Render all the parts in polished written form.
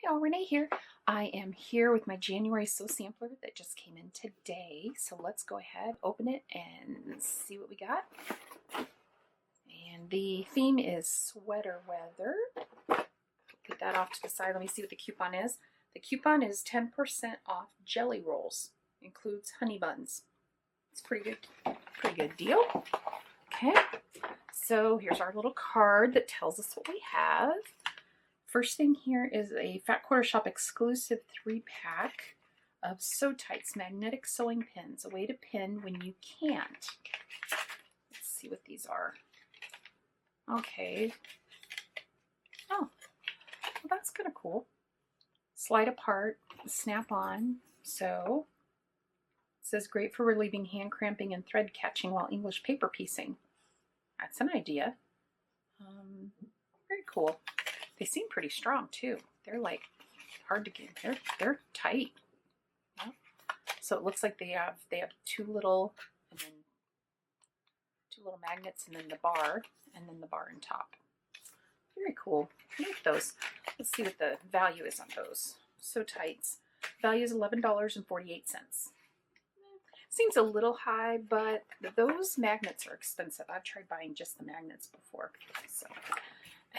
y'all, Renee here. I am here with my January Sew Sampler that just came in today. So let's go ahead, open it, and see what we got. And the theme is sweater weather. Put that off to the side. Let me see what the coupon is. The coupon is 10% off jelly rolls. Includes honey buns. It's pretty good deal. Okay, so here's our little card that tells us what we have. First thing here is a Fat Quarter Shop exclusive 3-pack of Sew Tights magnetic sewing pins, a way to pin when you can't. Let's see what these are. Okay. Oh, well, that's kind of cool. Slide apart, snap on, sew. It says great for relieving hand cramping and thread catching while English paper piecing. That's an idea. Very cool. They seem pretty strong too. They're like hard to get. They're tight. Yeah. So it looks like they have two little magnets, and then the bar, and then the bar on top. Very cool. I like those. Let's see what the value is on those. Sew Tights. Value is $11.48. Seems a little high, but those magnets are expensive. I've tried buying just the magnets before. So.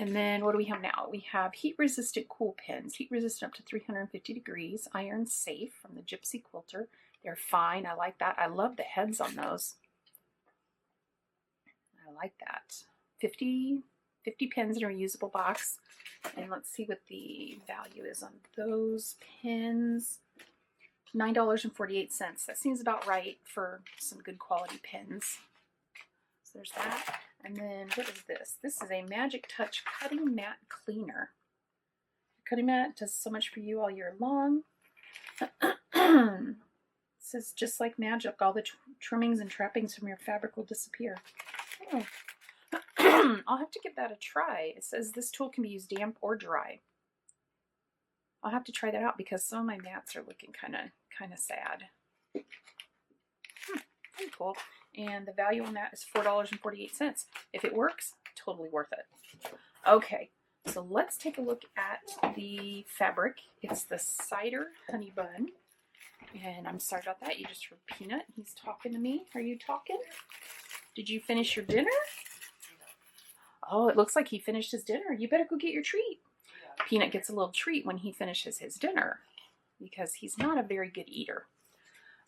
And then what do we have now? We have heat-resistant cool pins. Heat-resistant up to 350 degrees. Iron safe from the Gypsy Quilter. They're fine. I like that. I love the heads on those. I like that. 50 pins in a reusable box. And let's see what the value is on those pins. $9.48. That seems about right for some good quality pins. So there's that. And then what is this? This is a Magic Touch Cutting Mat Cleaner. Cutting mat does so much for you all year long. It says just like magic, all the trimmings and trappings from your fabric will disappear. Oh. I'll have to give that a try. It says this tool can be used damp or dry. I'll have to try that out because some of my mats are looking kind of sad. Pretty cool. And the value on that is $4.48. If it works, totally worth it. Okay, so let's take a look at the fabric. It's the Cider Honey Bun. And I'm sorry about that. You just heard Peanut. He's talking to me. Are you talking? Did you finish your dinner? Oh, it looks like he finished his dinner. You better go get your treat. Peanut gets a little treat when he finishes his dinner because he's not a very good eater.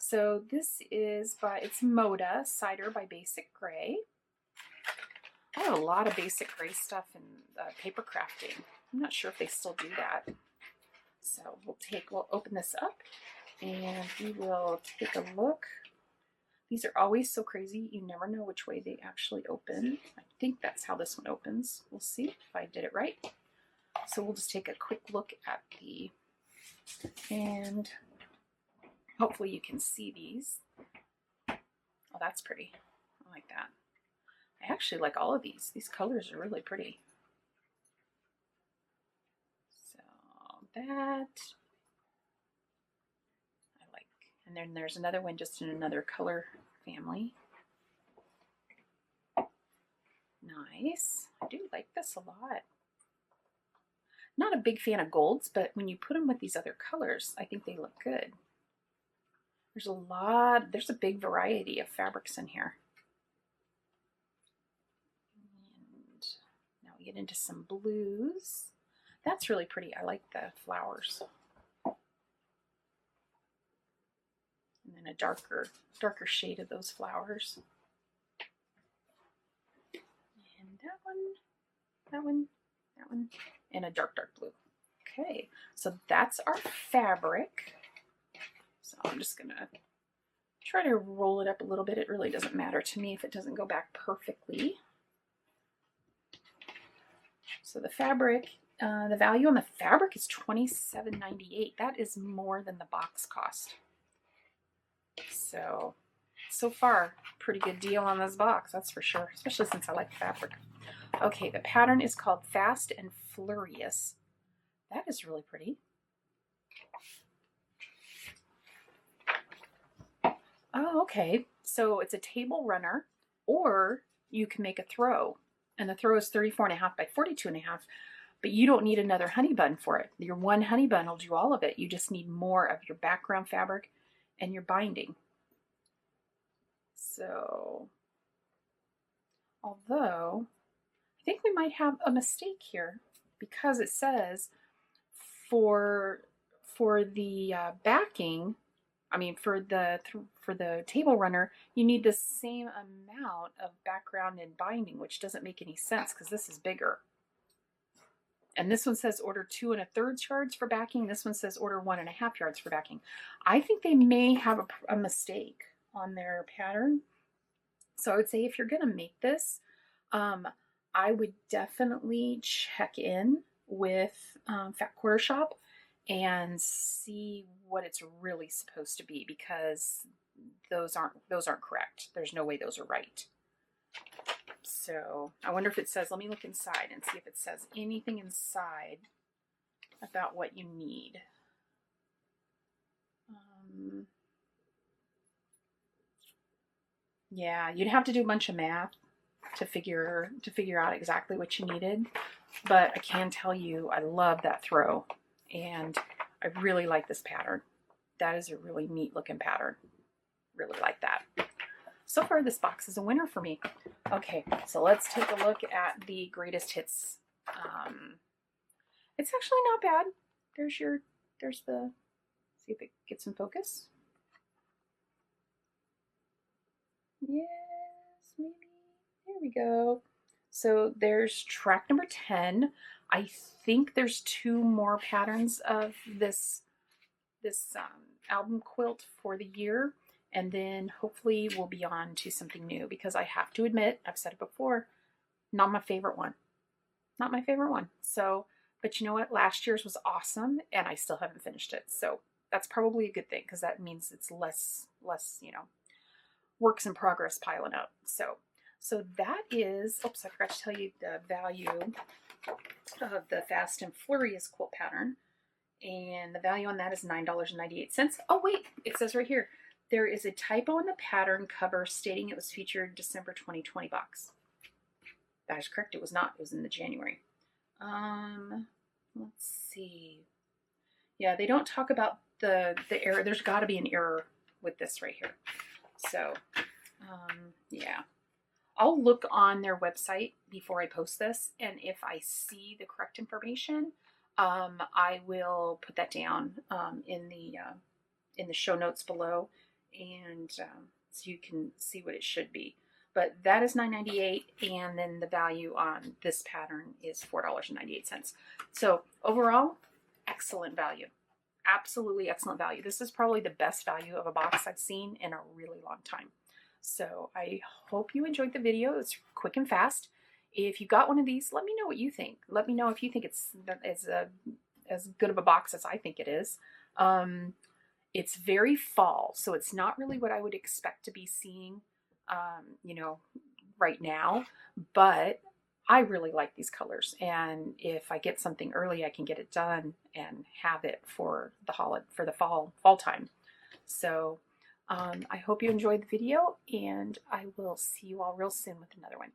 So this is it's Moda Cider by Basic Gray. I have a lot of Basic Gray stuff in paper crafting. I'm not sure if they still do that. So we'll open this up and we will take a look. These are always so crazy. You never know which way they actually open. I think that's how this one opens. We'll see if I did it right. So we'll just take a quick look at and hopefully you can see these. Oh, that's pretty. I like that. I actually like all of these. These colors are really pretty. So that I like. And then there's another one just in another color family. Nice. I do like this a lot. Not a big fan of golds, but when you put them with these other colors, I think they look good. There's a big variety of fabrics in here. And now we get into some blues. That's really pretty. I like the flowers. And then a darker shade of those flowers. And that one, and a dark blue. Okay, so that's our fabric. So I'm just gonna try to roll it up a little bit. It really doesn't matter to me if it doesn't go back perfectly. So the fabric, the value on the fabric is $27.98. That is more than the box cost. So far, pretty good deal on this box, that's for sure, especially since I like fabric. Okay, the pattern is called Fast and Furious. That is really pretty. Oh, okay. So it's a table runner, or you can make a throw. And the throw is 34.5 by 42.5. but you don't need another honey bun for it. Your one honey bun will do all of it. You just need more of your background fabric and your binding. So, although I think we might have a mistake here because it says for the backing, I mean for the table runner, you need the same amount of background and binding, which doesn't make any sense because this is bigger. And this one says order 2 1/3 yards for backing. This one says order 1 1/2 yards for backing. I think they may have a mistake on their pattern. So I would say if you're going to make this, I would definitely check in with Fat Quarter Shop and see what it's really supposed to be, because those aren't correct. There's no way those are right. So I wonder if it says, let me look inside and see if it says anything inside about what you need. Yeah, you'd have to do a bunch of math to figure out exactly what you needed. But I can tell you, I love that throw, and I really like this pattern. That is a really neat looking pattern. Really like that. So far, this box is a winner for me. Okay, so let's take a look at the greatest hits. It's actually not bad. There's the, see if it gets in focus. Yes, maybe. There we go. So there's track number 10. I think there's 2 more patterns of this album quilt for the year, and then hopefully we'll be on to something new, because I have to admit, I've said it before, not my favorite one. Not my favorite one. So, but you know what? Last year's was awesome, and I still haven't finished it. So that's probably a good thing, because that means it's less, you know, works in progress piling up. So that is, oops, I forgot to tell you the value of the Fast and Furious quilt pattern. And the value on that is $9.98. Oh wait, it says right here, there is a typo in the pattern cover stating it was featured December 2020 box. That is correct, it was not, it was in the January. Let's see. Yeah, they don't talk about the error. There's got to be an error with this right here. So, yeah. I'll look on their website before I post this, and if I see the correct information, I will put that down in the show notes below, and so you can see what it should be. But that is $9.98, and then the value on this pattern is $4.98. So overall, excellent value. Absolutely excellent value. This is probably the best value of a box I've seen in a really long time. So I hope you enjoyed the video. It's quick and fast. If you got one of these, let me know what you think. Let me know if you think it's as good of a box as I think it is. It's very fall, so it's not really what I would expect to be seeing, you know, right now. But I really like these colors, and if I get something early, I can get it done and have it for the fall time. So I hope you enjoyed the video, and I will see you all real soon with another one.